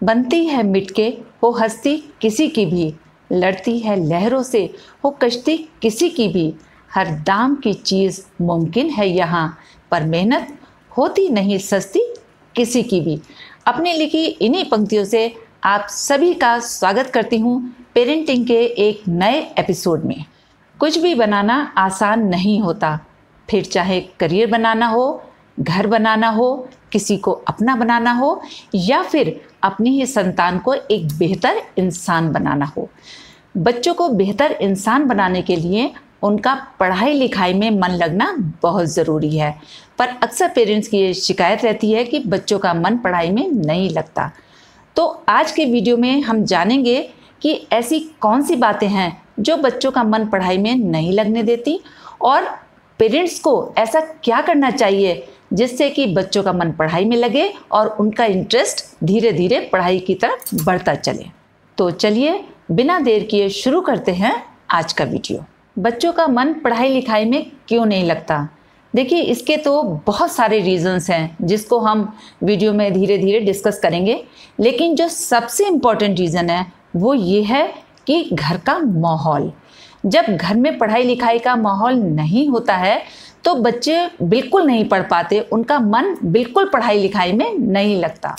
बनती है मिटके हो हस्ती किसी की भी, लड़ती है लहरों से हो कश्ती किसी की भी। हर दाम की चीज़ मुमकिन है यहाँ, पर मेहनत होती नहीं सस्ती किसी की भी। अपने लिखी इन्हीं पंक्तियों से आप सभी का स्वागत करती हूँ पेरेंटिंग के एक नए एपिसोड में। कुछ भी बनाना आसान नहीं होता, फिर चाहे करियर बनाना हो, घर बनाना हो, किसी को अपना बनाना हो या फिर अपनी ही संतान को एक बेहतर इंसान बनाना हो। बच्चों को बेहतर इंसान बनाने के लिए उनका पढ़ाई लिखाई में मन लगना बहुत ज़रूरी है, पर अक्सर पेरेंट्स की ये शिकायत रहती है कि बच्चों का मन पढ़ाई में नहीं लगता। तो आज के वीडियो में हम जानेंगे कि ऐसी कौन सी बातें हैं जो बच्चों का मन पढ़ाई में नहीं लगने देती और पेरेंट्स को ऐसा क्या करना चाहिए जिससे कि बच्चों का मन पढ़ाई में लगे और उनका इंटरेस्ट धीरे धीरे पढ़ाई की तरफ बढ़ता चले। तो चलिए बिना देर किए शुरू करते हैं आज का वीडियो। बच्चों का मन पढ़ाई लिखाई में क्यों नहीं लगता? देखिए, इसके तो बहुत सारे रीजंस हैं जिसको हम वीडियो में धीरे धीरे डिस्कस करेंगे, लेकिन जो सबसे इम्पॉर्टेंट रीज़न है वो ये है कि घर का माहौल। जब घर में पढ़ाई लिखाई का माहौल नहीं होता है तो बच्चे बिल्कुल नहीं पढ़ पाते, उनका मन बिल्कुल पढ़ाई लिखाई में नहीं लगता।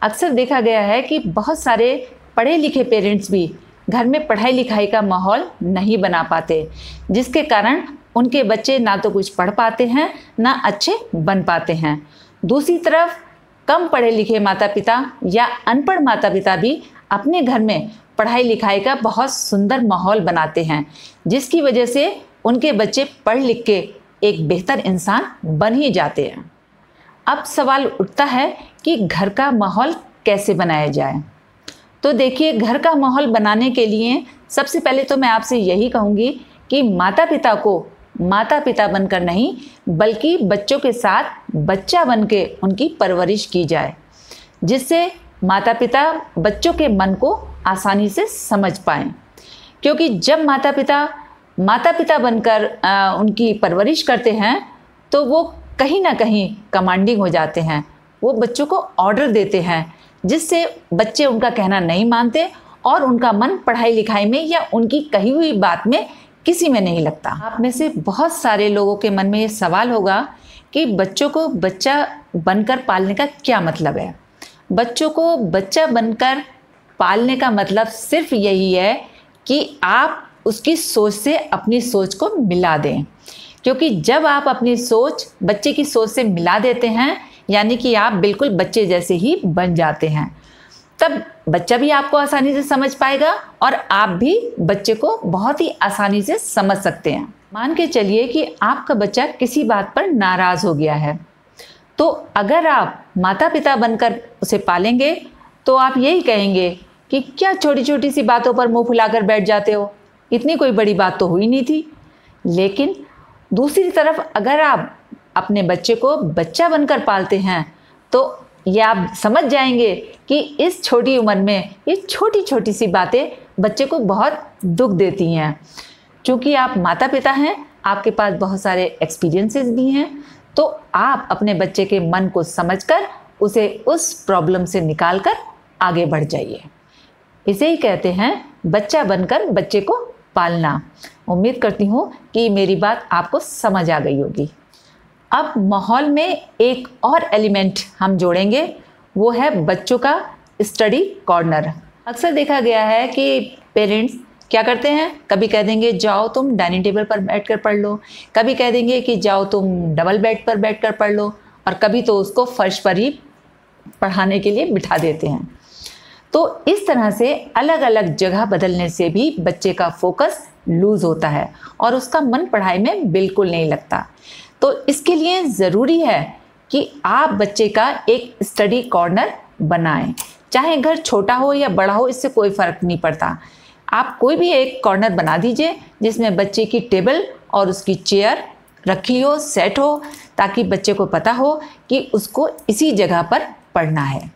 अक्सर देखा गया है कि बहुत सारे पढ़े लिखे पेरेंट्स भी घर में पढ़ाई लिखाई का माहौल नहीं बना पाते, जिसके कारण उनके बच्चे ना तो कुछ पढ़ पाते हैं ना अच्छे बन पाते हैं। दूसरी तरफ कम पढ़े लिखे माता पिता या अनपढ़ माता पिता भी अपने घर में पढ़ाई लिखाई का बहुत सुंदर माहौल बनाते हैं, जिसकी वजह से उनके बच्चे पढ़ लिख के एक बेहतर इंसान बन ही जाते हैं। अब सवाल उठता है कि घर का माहौल कैसे बनाया जाए। तो देखिए, घर का माहौल बनाने के लिए सबसे पहले तो मैं आपसे यही कहूँगी कि माता पिता को माता पिता बनकर नहीं बल्कि बच्चों के साथ बच्चा बन के उनकी परवरिश की जाए, जिससे माता पिता बच्चों के मन को आसानी से समझ पाएँ। क्योंकि जब माता पिता बनकर उनकी परवरिश करते हैं तो वो कहीं ना कहीं कमांडिंग हो जाते हैं, वो बच्चों को ऑर्डर देते हैं, जिससे बच्चे उनका कहना नहीं मानते और उनका मन पढ़ाई लिखाई में या उनकी कही हुई बात में किसी में नहीं लगता। आप में से बहुत सारे लोगों के मन में ये सवाल होगा कि बच्चों को बच्चा बनकर पालने का क्या मतलब है। बच्चों को बच्चा बनकर पालने का मतलब सिर्फ यही है कि आप उसकी सोच से अपनी सोच को मिला दें। क्योंकि जब आप अपनी सोच बच्चे की सोच से मिला देते हैं, यानी कि आप बिल्कुल बच्चे जैसे ही बन जाते हैं, तब बच्चा भी आपको आसानी से समझ पाएगा और आप भी बच्चे को बहुत ही आसानी से समझ सकते हैं। मान के चलिए कि आपका बच्चा किसी बात पर नाराज़ हो गया है, तो अगर आप माता पिता बनकर उसे पालेंगे तो आप यही कहेंगे कि क्या छोटी छोटी सी बातों पर मुंह फुलाकर बैठ जाते हो, इतनी कोई बड़ी बात तो हुई नहीं थी। लेकिन दूसरी तरफ अगर आप अपने बच्चे को बच्चा बनकर पालते हैं तो ये आप समझ जाएंगे कि इस छोटी उम्र में ये छोटी छोटी सी बातें बच्चे को बहुत दुख देती हैं। क्योंकि आप माता पिता हैं, आपके पास बहुत सारे एक्सपीरियंसेस भी हैं, तो आप अपने बच्चे के मन को समझकर उसे उस प्रॉब्लम से निकालकर आगे बढ़ जाइए। इसे ही कहते हैं बच्चा बनकर बच्चे को पालना। उम्मीद करती हूँ कि मेरी बात आपको समझ आ गई होगी। अब माहौल में एक और एलिमेंट हम जोड़ेंगे, वो है बच्चों का स्टडी कॉर्नर। अक्सर देखा गया है कि पेरेंट्स क्या करते हैं, कभी कह देंगे जाओ तुम डाइनिंग टेबल पर बैठकर पढ़ लो, कभी कह देंगे कि जाओ तुम डबल बेड पर बैठकर पढ़ लो, और कभी तो उसको फर्श पर ही पढ़ाने के लिए बिठा देते हैं। तो इस तरह से अलग अलग जगह बदलने से भी बच्चे का फोकस लूज होता है और उसका मन पढ़ाई में बिल्कुल नहीं लगता। तो इसके लिए ज़रूरी है कि आप बच्चे का एक स्टडी कॉर्नर बनाएं। चाहे घर छोटा हो या बड़ा हो, इससे कोई फ़र्क नहीं पड़ता। आप कोई भी एक कॉर्नर बना दीजिए जिसमें बच्चे की टेबल और उसकी चेयर रखी हो, सेट हो, ताकि बच्चे को पता हो कि उसको इसी जगह पर पढ़ना है।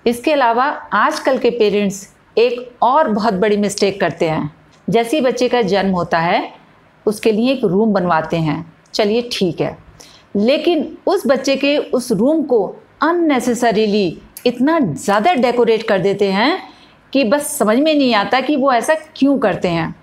इसके अलावा आजकल के पेरेंट्स एक और बहुत बड़ी मिस्टेक करते हैं। जैसे ही बच्चे का जन्म होता है उसके लिए एक रूम बनवाते हैं, चलिए ठीक है, लेकिन उस बच्चे के उस रूम को अननेसेसरीली इतना ज़्यादा डेकोरेट कर देते हैं कि बस समझ में नहीं आता कि वो ऐसा क्यों करते हैं।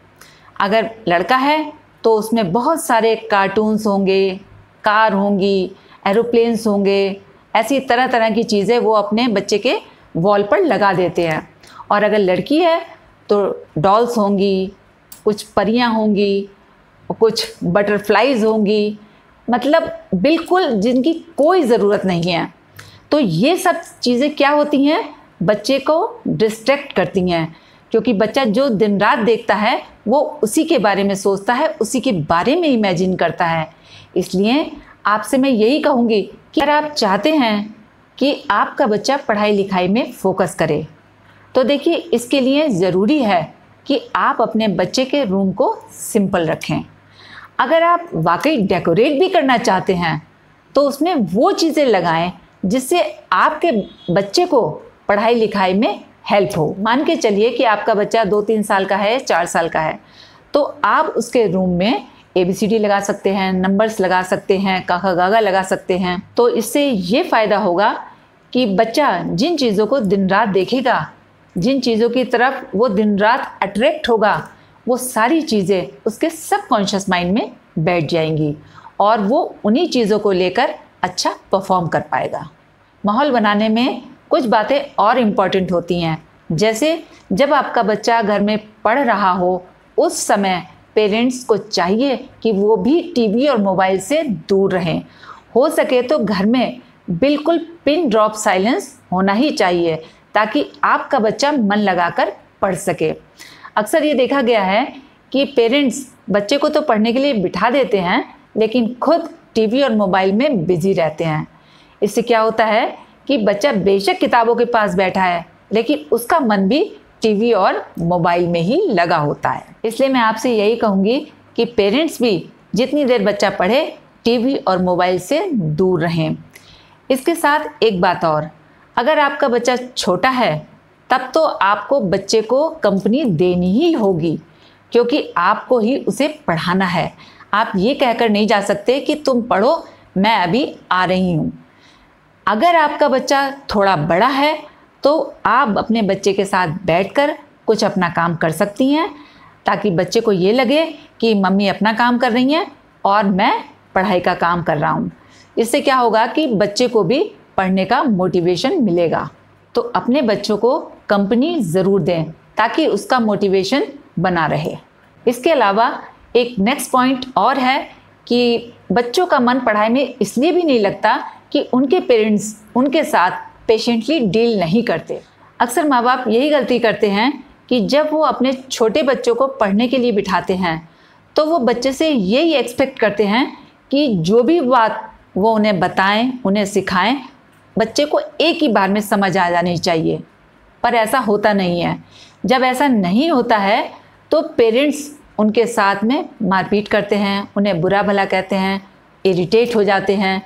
अगर लड़का है तो उसमें बहुत सारे कार्टून्स होंगे, कार होंगी, एरोप्लेन्स होंगे, ऐसी तरह तरह की चीज़ें वो अपने बच्चे के वॉल पर लगा देते हैं। और अगर लड़की है तो डॉल्स होंगी, कुछ परियां होंगी, कुछ बटरफ्लाइज होंगी, मतलब बिल्कुल जिनकी कोई ज़रूरत नहीं है। तो ये सब चीज़ें क्या होती हैं, बच्चे को डिस्ट्रैक्ट करती हैं, क्योंकि बच्चा जो दिन रात देखता है वो उसी के बारे में सोचता है, उसी के बारे में इमेजिन करता है। इसलिए आपसे मैं यही कहूँगी कि अगर आप चाहते हैं कि आपका बच्चा पढ़ाई लिखाई में फोकस करे, तो देखिए इसके लिए ज़रूरी है कि आप अपने बच्चे के रूम को सिंपल रखें। अगर आप वाकई डेकोरेट भी करना चाहते हैं तो उसमें वो चीज़ें लगाएं जिससे आपके बच्चे को पढ़ाई लिखाई में हेल्प हो। मान के चलिए कि आपका बच्चा 2-3 साल का है, 4 साल का है, तो आप उसके रूम में ABCD लगा सकते हैं, नंबर्स लगा सकते हैं, काका गागा लगा सकते हैं। तो इससे ये फ़ायदा होगा कि बच्चा जिन चीज़ों को दिन रात देखेगा, जिन चीज़ों की तरफ वो दिन रात अट्रैक्ट होगा, वो सारी चीज़ें उसके सबकॉन्शियस माइंड में बैठ जाएंगी और वो उन्हीं चीज़ों को लेकर अच्छा परफॉर्म कर पाएगा। माहौल बनाने में कुछ बातें और इम्पॉर्टेंट होती हैं, जैसे जब आपका बच्चा घर में पढ़ रहा हो उस समय पेरेंट्स को चाहिए कि वो भी टीवी और मोबाइल से दूर रहें। हो सके तो घर में बिल्कुल पिन ड्रॉप साइलेंस होना ही चाहिए ताकि आपका बच्चा मन लगाकर पढ़ सके। अक्सर ये देखा गया है कि पेरेंट्स बच्चे को तो पढ़ने के लिए बिठा देते हैं लेकिन खुद टीवी और मोबाइल में बिजी रहते हैं। इससे क्या होता है कि बच्चा बेशक किताबों के पास बैठा है लेकिन उसका मन भी टीवी और मोबाइल में ही लगा होता है। इसलिए मैं आपसे यही कहूँगी कि पेरेंट्स भी जितनी देर बच्चा पढ़े टीवी और मोबाइल से दूर रहें। इसके साथ एक बात और, अगर आपका बच्चा छोटा है तब तो आपको बच्चे को कंपनी देनी ही होगी, क्योंकि आपको ही उसे पढ़ाना है। आप ये कहकर नहीं जा सकते कि तुम पढ़ो, मैं अभी आ रही हूँ। अगर आपका बच्चा थोड़ा बड़ा है तो आप अपने बच्चे के साथ बैठकर कुछ अपना काम कर सकती हैं ताकि बच्चे को ये लगे कि मम्मी अपना काम कर रही हैं और मैं पढ़ाई का काम कर रहा हूँ। इससे क्या होगा कि बच्चे को भी पढ़ने का मोटिवेशन मिलेगा। तो अपने बच्चों को कंपनी ज़रूर दें ताकि उसका मोटिवेशन बना रहे। इसके अलावा एक नेक्स्ट पॉइंट और है कि बच्चों का मन पढ़ाई में इसलिए भी नहीं लगता कि उनके पेरेंट्स उनके साथ पेशेंटली डील नहीं करते। अक्सर माँ बाप यही गलती करते हैं कि जब वो अपने छोटे बच्चों को पढ़ने के लिए बिठाते हैं तो वो बच्चे से यही एक्सपेक्ट करते हैं कि जो भी बात वो उन्हें बताएं, उन्हें सिखाएं, बच्चे को एक ही बार में समझ आ जानी चाहिए। पर ऐसा होता नहीं है। जब ऐसा नहीं होता है तो पेरेंट्स उनके साथ में मारपीट करते हैं, उन्हें बुरा भला कहते हैं, इरिटेट हो जाते हैं।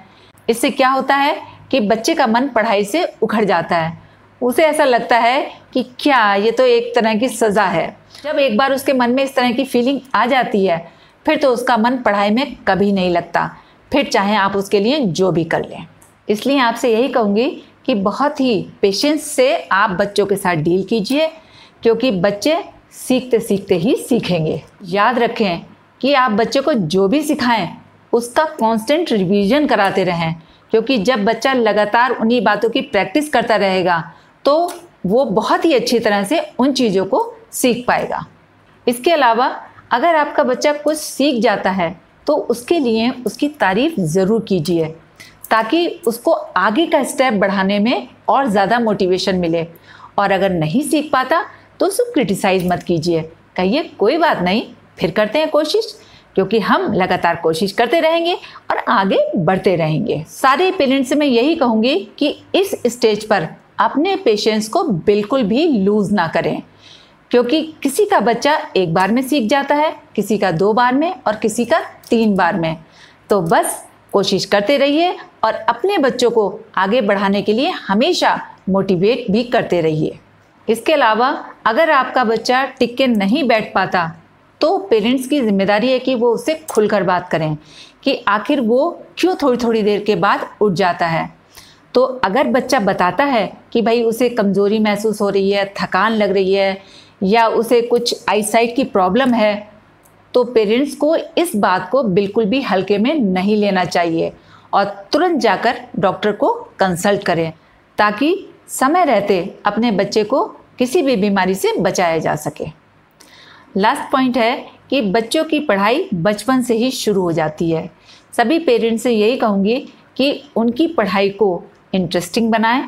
इससे क्या होता है कि बच्चे का मन पढ़ाई से उखड़ जाता है। उसे ऐसा लगता है कि क्या ये तो एक तरह की सज़ा है। जब एक बार उसके मन में इस तरह की फीलिंग आ जाती है फिर तो उसका मन पढ़ाई में कभी नहीं लगता, फिर चाहे आप उसके लिए जो भी कर लें। इसलिए आपसे यही कहूँगी कि बहुत ही पेशेंस से आप बच्चों के साथ डील कीजिए, क्योंकि बच्चे सीखते सीखते ही सीखेंगे। याद रखें कि आप बच्चे को जो भी सिखाएं उसका कांस्टेंट रिवीजन कराते रहें, क्योंकि जब बच्चा लगातार उन्हीं बातों की प्रैक्टिस करता रहेगा तो वो बहुत ही अच्छी तरह से उन चीज़ों को सीख पाएगा। इसके अलावा अगर आपका बच्चा कुछ सीख जाता है तो उसके लिए उसकी तारीफ़ ज़रूर कीजिए ताकि उसको आगे का स्टेप बढ़ाने में और ज़्यादा मोटिवेशन मिले। और अगर नहीं सीख पाता तो उसको क्रिटिसाइज़ मत कीजिए, कहिए कोई बात नहीं, फिर करते हैं कोशिश, क्योंकि हम लगातार कोशिश करते रहेंगे और आगे बढ़ते रहेंगे। सारे पेरेंट्स से मैं यही कहूँगी कि इस स्टेज पर अपने पेशेंस को बिल्कुल भी लूज़ ना करें, क्योंकि किसी का बच्चा एक बार में सीख जाता है, किसी का 2 बार में और किसी का 3 बार में। तो बस कोशिश करते रहिए और अपने बच्चों को आगे बढ़ाने के लिए हमेशा मोटिवेट भी करते रहिए। इसके अलावा अगर आपका बच्चा टिक के नहीं बैठ पाता तो पेरेंट्स की जिम्मेदारी है कि वो उससे खुलकर बात करें कि आखिर वो क्यों थोड़ी थोड़ी देर के बाद उठ जाता है। तो अगर बच्चा बताता है कि भाई उसे कमज़ोरी महसूस हो रही है, थकान लग रही है या उसे कुछ आईसाइट की प्रॉब्लम है, तो पेरेंट्स को इस बात को बिल्कुल भी हल्के में नहीं लेना चाहिए और तुरंत जाकर डॉक्टर को कंसल्ट करें, ताकि समय रहते अपने बच्चे को किसी भी बीमारी से बचाया जा सके। लास्ट पॉइंट है कि बच्चों की पढ़ाई बचपन से ही शुरू हो जाती है। सभी पेरेंट्स से यही कहूँगी कि उनकी पढ़ाई को इंटरेस्टिंग बनाएं,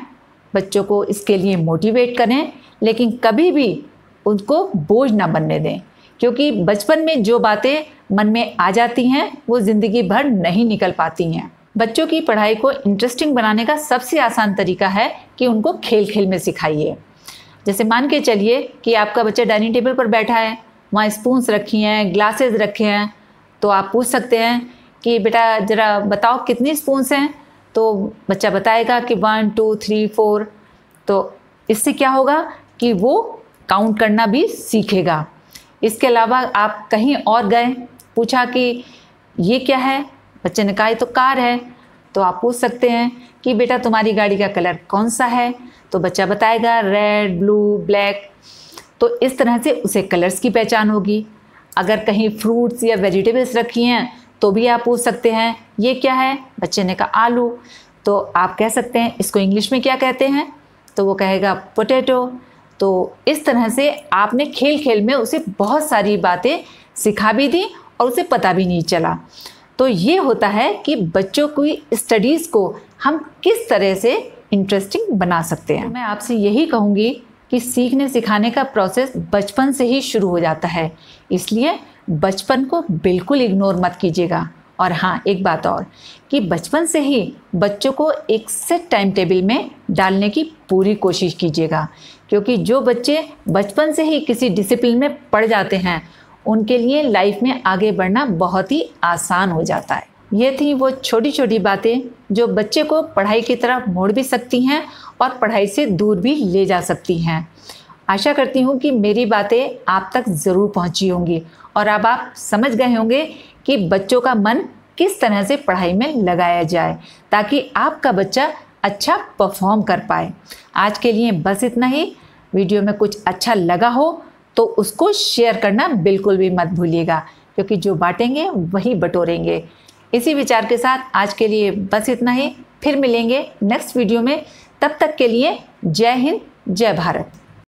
बच्चों को इसके लिए मोटिवेट करें, लेकिन कभी भी उनको बोझ ना बनने दें, क्योंकि बचपन में जो बातें मन में आ जाती हैं वो ज़िंदगी भर नहीं निकल पाती हैं। बच्चों की पढ़ाई को इंटरेस्टिंग बनाने का सबसे आसान तरीका है कि उनको खेल खेल में सिखाइए। जैसे मान के चलिए कि आपका बच्चा डाइनिंग टेबल पर बैठा है, वहाँ स्पून्स रखी हैं, ग्लासेस रखे हैं, तो आप पूछ सकते हैं कि बेटा ज़रा बताओ कितनी स्पून्स हैं। तो बच्चा बताएगा कि 1 2 3 4। तो इससे क्या होगा कि वो काउंट करना भी सीखेगा। इसके अलावा आप कहीं और गए, पूछा कि ये क्या है, बच्चे ने कहा ये तो कार है। तो आप पूछ सकते हैं कि बेटा तुम्हारी गाड़ी का कलर कौन सा है। तो बच्चा बताएगा रेड, ब्लू, ब्लैक। तो इस तरह से उसे कलर्स की पहचान होगी। अगर कहीं फ्रूट्स या वेजिटेबल्स रखी हैं तो भी आप पूछ सकते हैं ये क्या है। बच्चे ने कहा आलू। तो आप कह सकते हैं इसको इंग्लिश में क्या कहते हैं, तो वो कहेगा पोटैटो। तो इस तरह से आपने खेल खेल में उसे बहुत सारी बातें सिखा भी दी और उसे पता भी नहीं चला। तो ये होता है कि बच्चों की स्टडीज़ को हम किस तरह से इंटरेस्टिंग बना सकते हैं। तो मैं आपसे यही कहूँगी कि सीखने सिखाने का प्रोसेस बचपन से ही शुरू हो जाता है, इसलिए बचपन को बिल्कुल इग्नोर मत कीजिएगा। और हाँ, एक बात और कि बचपन से ही बच्चों को एक सेट टाइम टेबल में डालने की पूरी कोशिश कीजिएगा, क्योंकि जो बच्चे बचपन से ही किसी डिसिप्लिन में पड़ जाते हैं उनके लिए लाइफ में आगे बढ़ना बहुत ही आसान हो जाता है। ये थी वो छोटी छोटी बातें जो बच्चे को पढ़ाई की तरफ मोड़ भी सकती हैं और पढ़ाई से दूर भी ले जा सकती हैं। आशा करती हूँ कि मेरी बातें आप तक ज़रूर पहुँची होंगी और अब आप समझ गए होंगे कि बच्चों का मन किस तरह से पढ़ाई में लगाया जाए ताकि आपका बच्चा अच्छा परफॉर्म कर पाए। आज के लिए बस इतना ही। वीडियो में कुछ अच्छा लगा हो तो उसको शेयर करना बिल्कुल भी मत भूलिएगा, क्योंकि जो बांटेंगे वही बटोरेंगे। इसी विचार के साथ आज के लिए बस इतना ही। फिर मिलेंगे नेक्स्ट वीडियो में। तब तक के लिए जय हिंद, जय भारत।